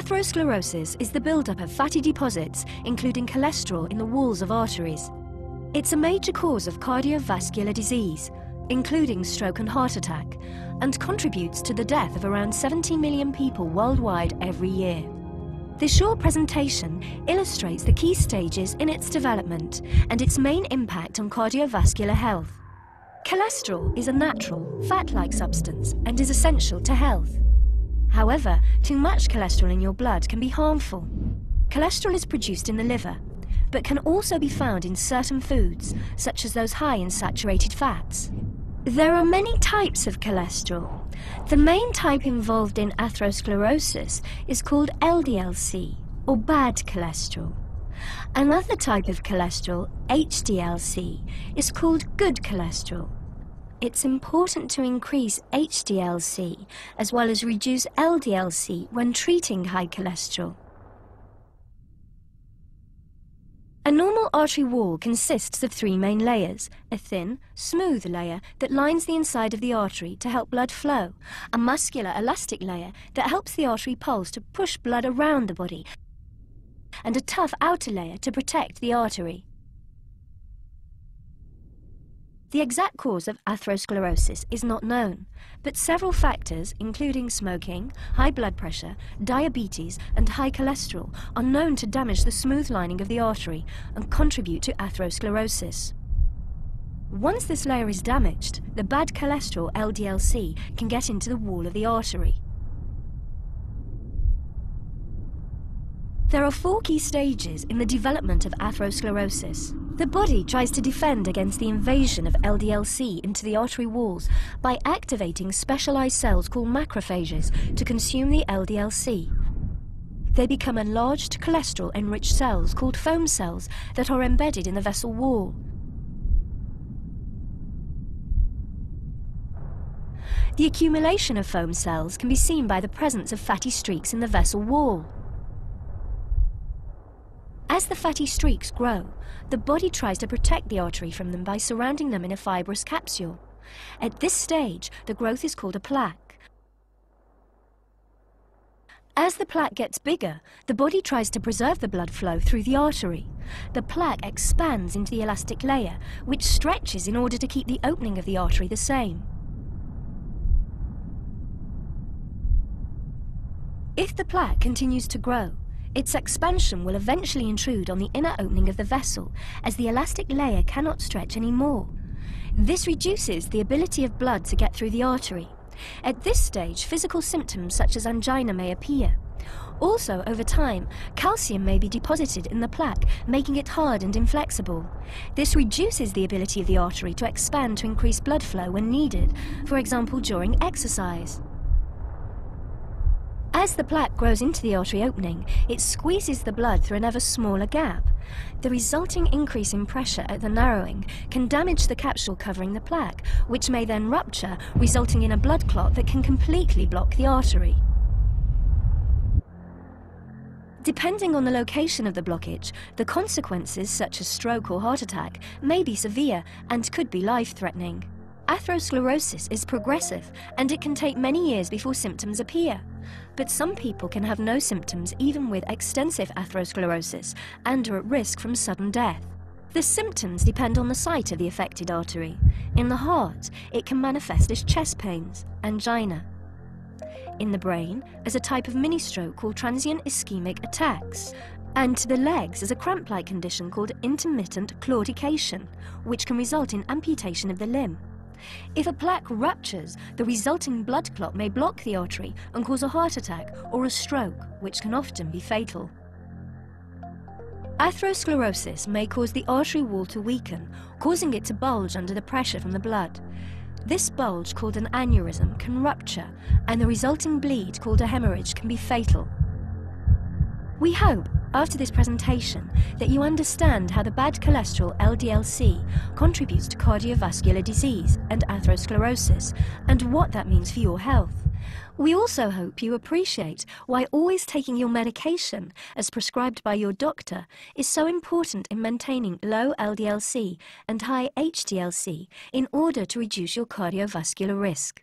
Atherosclerosis is the buildup of fatty deposits, including cholesterol, in the walls of arteries. It's a major cause of cardiovascular disease, including stroke and heart attack, and contributes to the death of around 70 million people worldwide every year. This short presentation illustrates the key stages in its development and its main impact on cardiovascular health. Cholesterol is a natural, fat-like substance and is essential to health. However, too much cholesterol in your blood can be harmful. Cholesterol is produced in the liver, but can also be found in certain foods, such as those high in saturated fats. There are many types of cholesterol. The main type involved in atherosclerosis is called LDL-C, or bad cholesterol. Another type of cholesterol, HDL-C, is called good cholesterol. It's important to increase HDL-C as well as reduce LDL-C when treating high cholesterol. A normal artery wall consists of three main layers: a thin, smooth layer that lines the inside of the artery to help blood flow, a muscular, elastic layer that helps the artery pulse to push blood around the body, and a tough outer layer to protect the artery. The exact cause of atherosclerosis is not known, but several factors, including smoking, high blood pressure, diabetes, and high cholesterol, are known to damage the smooth lining of the artery and contribute to atherosclerosis. Once this layer is damaged, the bad cholesterol, LDL-C, can get into the wall of the artery. There are four key stages in the development of atherosclerosis. The body tries to defend against the invasion of LDL-C into the artery walls by activating specialized cells called macrophages to consume the LDL-C. They become enlarged cholesterol-enriched cells called foam cells that are embedded in the vessel wall. The accumulation of foam cells can be seen by the presence of fatty streaks in the vessel wall. As the fatty streaks grow, the body tries to protect the artery from them by surrounding them in a fibrous capsule. At this stage, the growth is called a plaque. As the plaque gets bigger, the body tries to preserve the blood flow through the artery. The plaque expands into the elastic layer, which stretches in order to keep the opening of the artery the same. If the plaque continues to grow, its expansion will eventually intrude on the inner opening of the vessel, as the elastic layer cannot stretch anymore. This reduces the ability of blood to get through the artery. At this stage, physical symptoms such as angina may appear. Also, over time, calcium may be deposited in the plaque, making it hard and inflexible. This reduces the ability of the artery to expand to increase blood flow when needed, for example during exercise. As the plaque grows into the artery opening, it squeezes the blood through an ever smaller gap. The resulting increase in pressure at the narrowing can damage the capsule covering the plaque, which may then rupture, resulting in a blood clot that can completely block the artery. Depending on the location of the blockage, the consequences, such as stroke or heart attack, may be severe and could be life-threatening. Atherosclerosis is progressive, and it can take many years before symptoms appear. But some people can have no symptoms even with extensive atherosclerosis and are at risk from sudden death. The symptoms depend on the site of the affected artery. In the heart, it can manifest as chest pains, angina. In the brain, as a type of mini-stroke called transient ischemic attacks. And to the legs as a cramp-like condition called intermittent claudication, which can result in amputation of the limb. If a plaque ruptures, the resulting blood clot may block the artery and cause a heart attack or a stroke, which can often be fatal. Atherosclerosis may cause the artery wall to weaken, causing it to bulge under the pressure from the blood. This bulge, called an aneurysm, can rupture, and the resulting bleed, called a hemorrhage, can be fatal. We hope, after this presentation, that you understand how the bad cholesterol LDL-C contributes to cardiovascular disease and atherosclerosis, and what that means for your health. We also hope you appreciate why always taking your medication, as prescribed by your doctor, is so important in maintaining low LDL-C and high HDL-C in order to reduce your cardiovascular risk.